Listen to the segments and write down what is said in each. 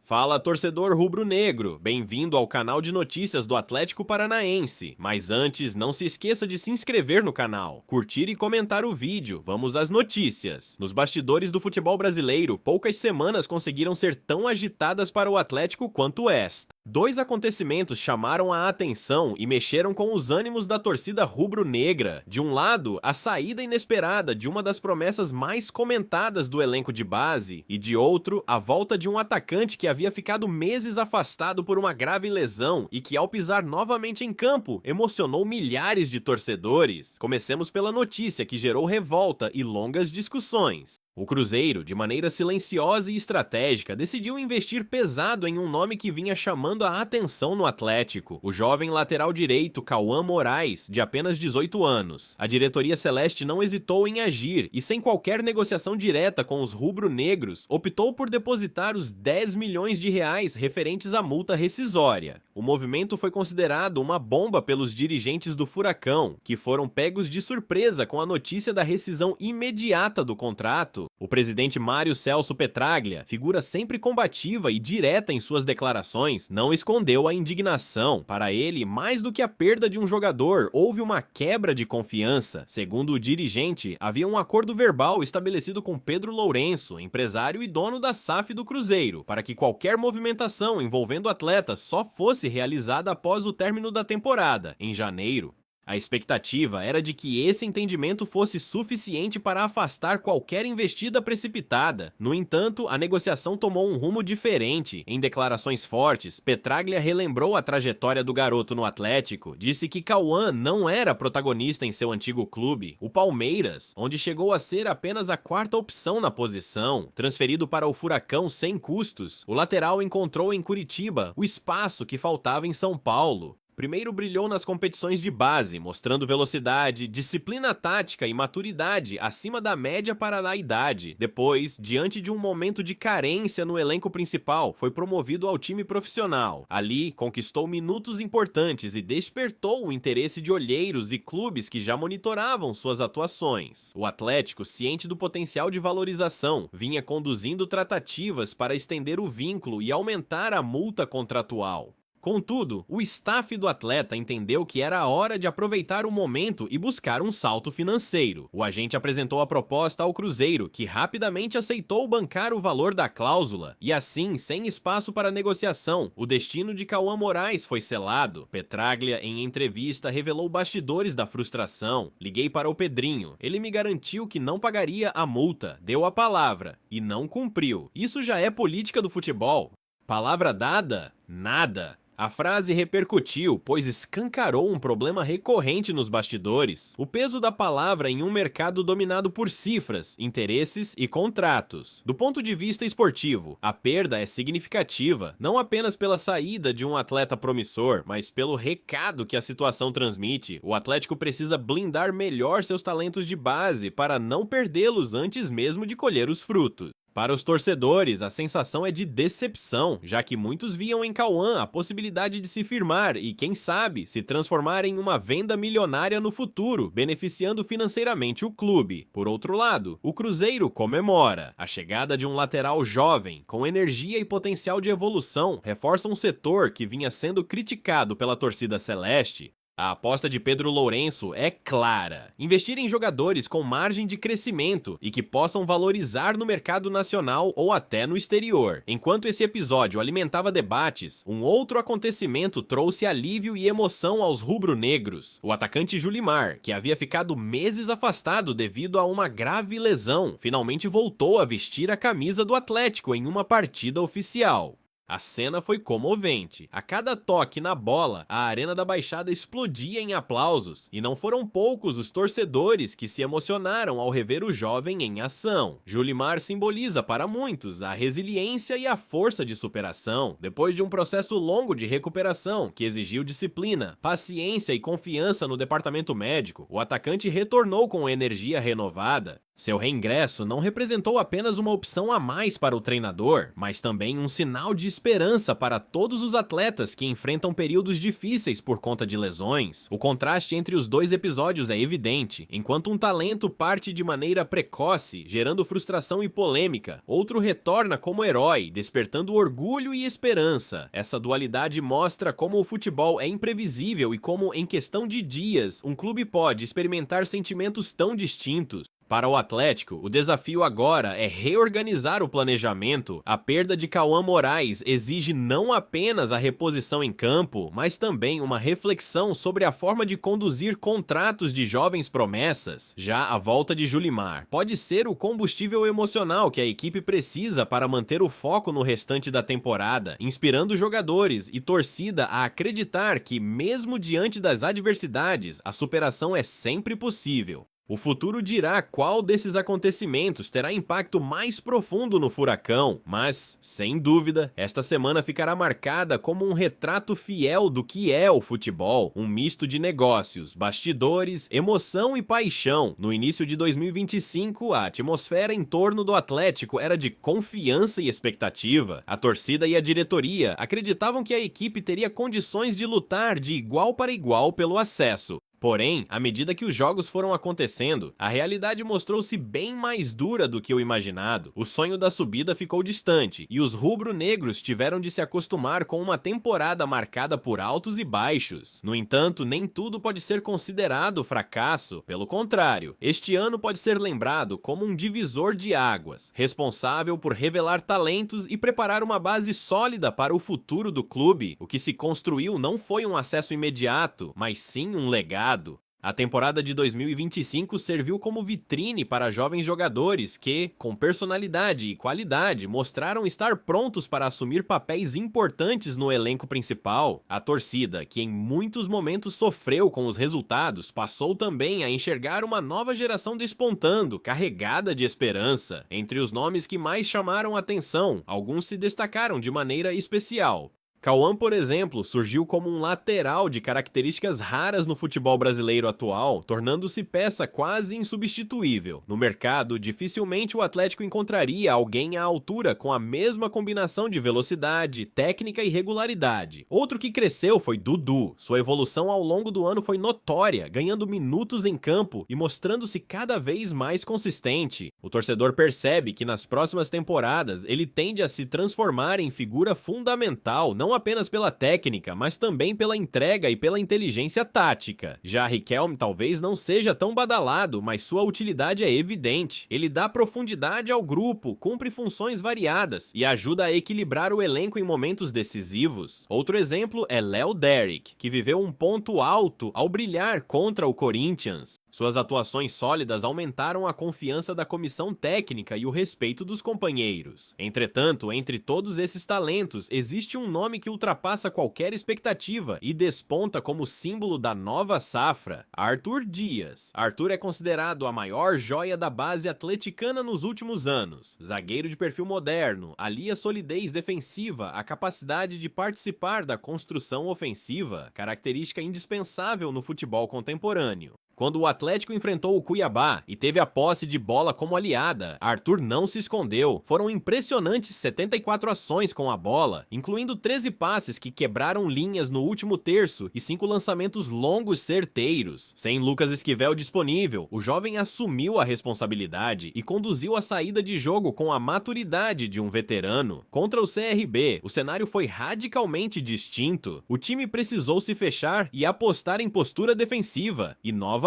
Fala, torcedor rubro-negro! Bem-vindo ao canal de notícias do Atlético Paranaense. Mas antes, não se esqueça de se inscrever no canal, curtir e comentar o vídeo. Vamos às notícias. Nos bastidores do futebol brasileiro, poucas semanas conseguiram ser tão agitadas para o Atlético quanto esta. Dois acontecimentos chamaram a atenção e mexeram com os ânimos da torcida rubro-negra. De um lado, a saída inesperada de uma das promessas mais comentadas do elenco de base, e de outro, a volta de um atacante que havia ficado meses afastado por uma grave lesão e que, ao pisar novamente em campo, emocionou milhares de torcedores. Comecemos pela notícia que gerou revolta e longas discussões. O Cruzeiro, de maneira silenciosa e estratégica, decidiu investir pesado em um nome que vinha chamando a atenção no Atlético, o jovem lateral direito Cauã Moraes, de apenas 18 anos. A diretoria celeste não hesitou em agir e, sem qualquer negociação direta com os rubro-negros, optou por depositar os 10 milhões de reais referentes à multa rescisória. O movimento foi considerado uma bomba pelos dirigentes do Furacão, que foram pegos de surpresa com a notícia da rescisão imediata do contrato. O presidente Mário Celso Petraglia, figura sempre combativa e direta em suas declarações, não escondeu a indignação. Para ele, mais do que a perda de um jogador, houve uma quebra de confiança. Segundo o dirigente, havia um acordo verbal estabelecido com Pedro Lourenço, empresário e dono da SAF do Cruzeiro, para que qualquer movimentação envolvendo o atleta só fosse realizada após o término da temporada, em janeiro. A expectativa era de que esse entendimento fosse suficiente para afastar qualquer investida precipitada. No entanto, a negociação tomou um rumo diferente. Em declarações fortes, Petraglia relembrou a trajetória do garoto no Atlético, disse que Cauã não era protagonista em seu antigo clube, o Palmeiras, onde chegou a ser apenas a quarta opção na posição. Transferido para o Furacão sem custos, o lateral encontrou em Curitiba o espaço que faltava em São Paulo. Primeiro brilhou nas competições de base, mostrando velocidade, disciplina tática e maturidade acima da média para a idade. Depois, diante de um momento de carência no elenco principal, foi promovido ao time profissional. Ali, conquistou minutos importantes e despertou o interesse de olheiros e clubes que já monitoravam suas atuações. O Atlético, ciente do potencial de valorização, vinha conduzindo tratativas para estender o vínculo e aumentar a multa contratual. Contudo, o staff do atleta entendeu que era a hora de aproveitar o momento e buscar um salto financeiro. O agente apresentou a proposta ao Cruzeiro, que rapidamente aceitou bancar o valor da cláusula, e assim, sem espaço para negociação, o destino de Cauã Moraes foi selado. Petraglia, em entrevista, revelou bastidores da frustração. Liguei para o Pedrinho, ele me garantiu que não pagaria a multa, deu a palavra, e não cumpriu. Isso já é política do futebol. Palavra dada? Nada. A frase repercutiu, pois escancarou um problema recorrente nos bastidores: o peso da palavra em um mercado dominado por cifras, interesses e contratos. Do ponto de vista esportivo, a perda é significativa, não apenas pela saída de um atleta promissor, mas pelo recado que a situação transmite. O Atlético precisa blindar melhor seus talentos de base para não perdê-los antes mesmo de colher os frutos. Para os torcedores, a sensação é de decepção, já que muitos viam em Cauã a possibilidade de se firmar e, quem sabe, se transformar em uma venda milionária no futuro, beneficiando financeiramente o clube. Por outro lado, o Cruzeiro comemora. A chegada de um lateral jovem, com energia e potencial de evolução, reforça um setor que vinha sendo criticado pela torcida celeste. A aposta de Pedro Lourenço é clara: investir em jogadores com margem de crescimento e que possam valorizar no mercado nacional ou até no exterior. Enquanto esse episódio alimentava debates, um outro acontecimento trouxe alívio e emoção aos rubro-negros. O atacante Julimar, que havia ficado meses afastado devido a uma grave lesão, finalmente voltou a vestir a camisa do Atlético em uma partida oficial. A cena foi comovente. A cada toque na bola, a Arena da Baixada explodia em aplausos, e não foram poucos os torcedores que se emocionaram ao rever o jovem em ação. Julimar simboliza para muitos a resiliência e a força de superação. Depois de um processo longo de recuperação que exigiu disciplina, paciência e confiança no departamento médico, o atacante retornou com energia renovada. Seu reingresso não representou apenas uma opção a mais para o treinador, mas também um sinal de esperança para todos os atletas que enfrentam períodos difíceis por conta de lesões. O contraste entre os dois episódios é evidente. Enquanto um talento parte de maneira precoce, gerando frustração e polêmica, outro retorna como herói, despertando orgulho e esperança. Essa dualidade mostra como o futebol é imprevisível e como, em questão de dias, um clube pode experimentar sentimentos tão distintos. Para o Atlético, o desafio agora é reorganizar o planejamento. A perda de Cauã Moraes exige não apenas a reposição em campo, mas também uma reflexão sobre a forma de conduzir contratos de jovens promessas. Já a volta de Julimar pode ser o combustível emocional que a equipe precisa para manter o foco no restante da temporada, inspirando jogadores e torcida a acreditar que, mesmo diante das adversidades, a superação é sempre possível. O futuro dirá qual desses acontecimentos terá impacto mais profundo no Furacão, mas, sem dúvida, esta semana ficará marcada como um retrato fiel do que é o futebol, um misto de negócios, bastidores, emoção e paixão. No início de 2025, a atmosfera em torno do Atlético era de confiança e expectativa. A torcida e a diretoria acreditavam que a equipe teria condições de lutar de igual para igual pelo acesso. Porém, à medida que os jogos foram acontecendo, a realidade mostrou-se bem mais dura do que o imaginado. O sonho da subida ficou distante e os rubro-negros tiveram de se acostumar com uma temporada marcada por altos e baixos. No entanto, nem tudo pode ser considerado fracasso. Pelo contrário, este ano pode ser lembrado como um divisor de águas, responsável por revelar talentos e preparar uma base sólida para o futuro do clube. O que se construiu não foi um acesso imediato, mas sim um legado. A temporada de 2025 serviu como vitrine para jovens jogadores que, com personalidade e qualidade, mostraram estar prontos para assumir papéis importantes no elenco principal. A torcida, que em muitos momentos sofreu com os resultados, passou também a enxergar uma nova geração despontando, carregada de esperança. Entre os nomes que mais chamaram atenção, alguns se destacaram de maneira especial. Cauã, por exemplo, surgiu como um lateral de características raras no futebol brasileiro atual, tornando-se peça quase insubstituível. No mercado, dificilmente o Atlético encontraria alguém à altura com a mesma combinação de velocidade, técnica e regularidade. Outro que cresceu foi Dudu. Sua evolução ao longo do ano foi notória, ganhando minutos em campo e mostrando-se cada vez mais consistente. O torcedor percebe que nas próximas temporadas ele tende a se transformar em figura fundamental, não apenas pela técnica, mas também pela entrega e pela inteligência tática. Já Riquelme talvez não seja tão badalado, mas sua utilidade é evidente. Ele dá profundidade ao grupo, cumpre funções variadas e ajuda a equilibrar o elenco em momentos decisivos. Outro exemplo é Léo Derrick, que viveu um ponto alto ao brilhar contra o Corinthians. Suas atuações sólidas aumentaram a confiança da comissão técnica e o respeito dos companheiros. Entretanto, entre todos esses talentos, existe um nome que ultrapassa qualquer expectativa e desponta como símbolo da nova safra: Arthur Dias. Arthur é considerado a maior joia da base atleticana nos últimos anos. Zagueiro de perfil moderno, alia solidez defensiva à capacidade de participar da construção ofensiva, característica indispensável no futebol contemporâneo. Quando o Atlético enfrentou o Cuiabá e teve a posse de bola como aliada, Arthur não se escondeu. Foram impressionantes 74 ações com a bola, incluindo 13 passes que quebraram linhas no último terço e 5 lançamentos longos certeiros. Sem Lucas Esquivel disponível, o jovem assumiu a responsabilidade e conduziu a saída de jogo com a maturidade de um veterano. Contra o CRB, o cenário foi radicalmente distinto. O time precisou se fechar e apostar em postura defensiva, e novamente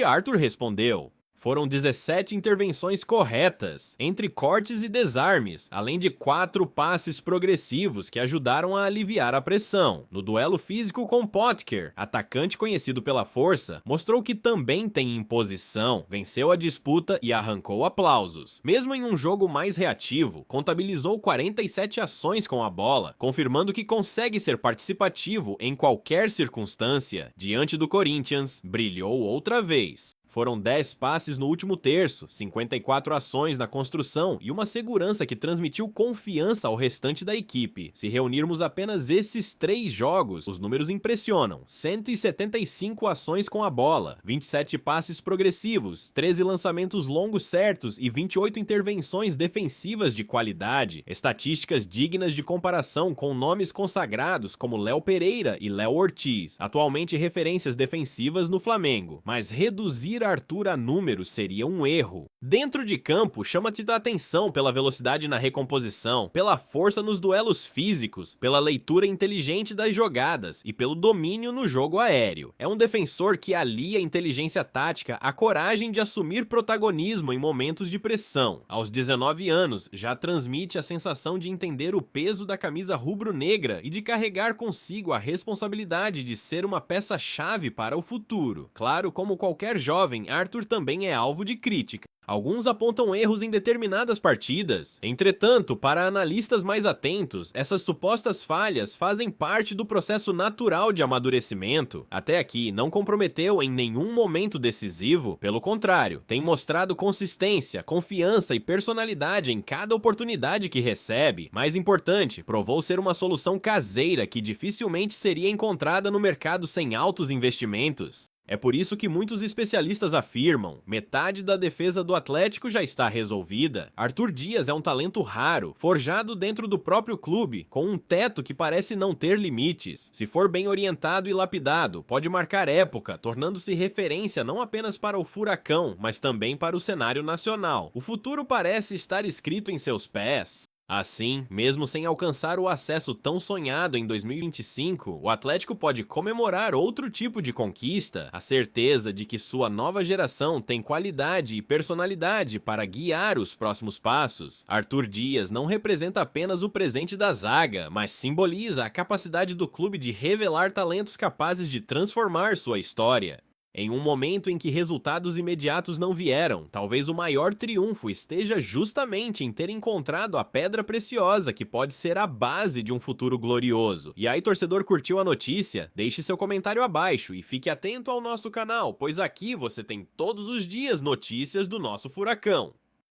Arthur respondeu. Foram 17 intervenções corretas, entre cortes e desarmes, além de 4 passes progressivos que ajudaram a aliviar a pressão. No duelo físico com Potker, atacante conhecido pela força, mostrou que também tem imposição, venceu a disputa e arrancou aplausos. Mesmo em um jogo mais reativo, contabilizou 47 ações com a bola, confirmando que consegue ser participativo em qualquer circunstância. Diante do Corinthians, brilhou outra vez. Foram 10 passes no último terço, 54 ações na construção e uma segurança que transmitiu confiança ao restante da equipe. Se reunirmos apenas esses 3 jogos, os números impressionam. 175 ações com a bola, 27 passes progressivos, 13 lançamentos longos certos e 28 intervenções defensivas de qualidade. Estatísticas dignas de comparação com nomes consagrados como Léo Pereira e Léo Ortiz, atualmente referências defensivas no Flamengo. Mas reduzir Arthur a números seria um erro. Dentro de campo, chama-te a atenção pela velocidade na recomposição, pela força nos duelos físicos, pela leitura inteligente das jogadas e pelo domínio no jogo aéreo. É um defensor que alia a inteligência tática à coragem de assumir protagonismo em momentos de pressão. Aos 19 anos, já transmite a sensação de entender o peso da camisa rubro-negra e de carregar consigo a responsabilidade de ser uma peça-chave para o futuro. Claro, como qualquer jovem, Arthur também é alvo de crítica. Alguns apontam erros em determinadas partidas. Entretanto, para analistas mais atentos, essas supostas falhas fazem parte do processo natural de amadurecimento. Até aqui, não comprometeu em nenhum momento decisivo, pelo contrário, tem mostrado consistência, confiança e personalidade em cada oportunidade que recebe. Mais importante, provou ser uma solução caseira que dificilmente seria encontrada no mercado sem altos investimentos. É por isso que muitos especialistas afirmam: metade da defesa do Atlético já está resolvida. Arthur Dias é um talento raro, forjado dentro do próprio clube, com um teto que parece não ter limites. Se for bem orientado e lapidado, pode marcar época, tornando-se referência não apenas para o Furacão, mas também para o cenário nacional. O futuro parece estar escrito em seus pés. Assim, mesmo sem alcançar o acesso tão sonhado em 2025, o Atlético pode comemorar outro tipo de conquista, a certeza de que sua nova geração tem qualidade e personalidade para guiar os próximos passos. Arthur Dias não representa apenas o presente da zaga, mas simboliza a capacidade do clube de revelar talentos capazes de transformar sua história. Em um momento em que resultados imediatos não vieram, talvez o maior triunfo esteja justamente em ter encontrado a pedra preciosa que pode ser a base de um futuro glorioso. E aí, torcedor, curtiu a notícia? Deixe seu comentário abaixo e fique atento ao nosso canal, pois aqui você tem todos os dias notícias do nosso Furacão.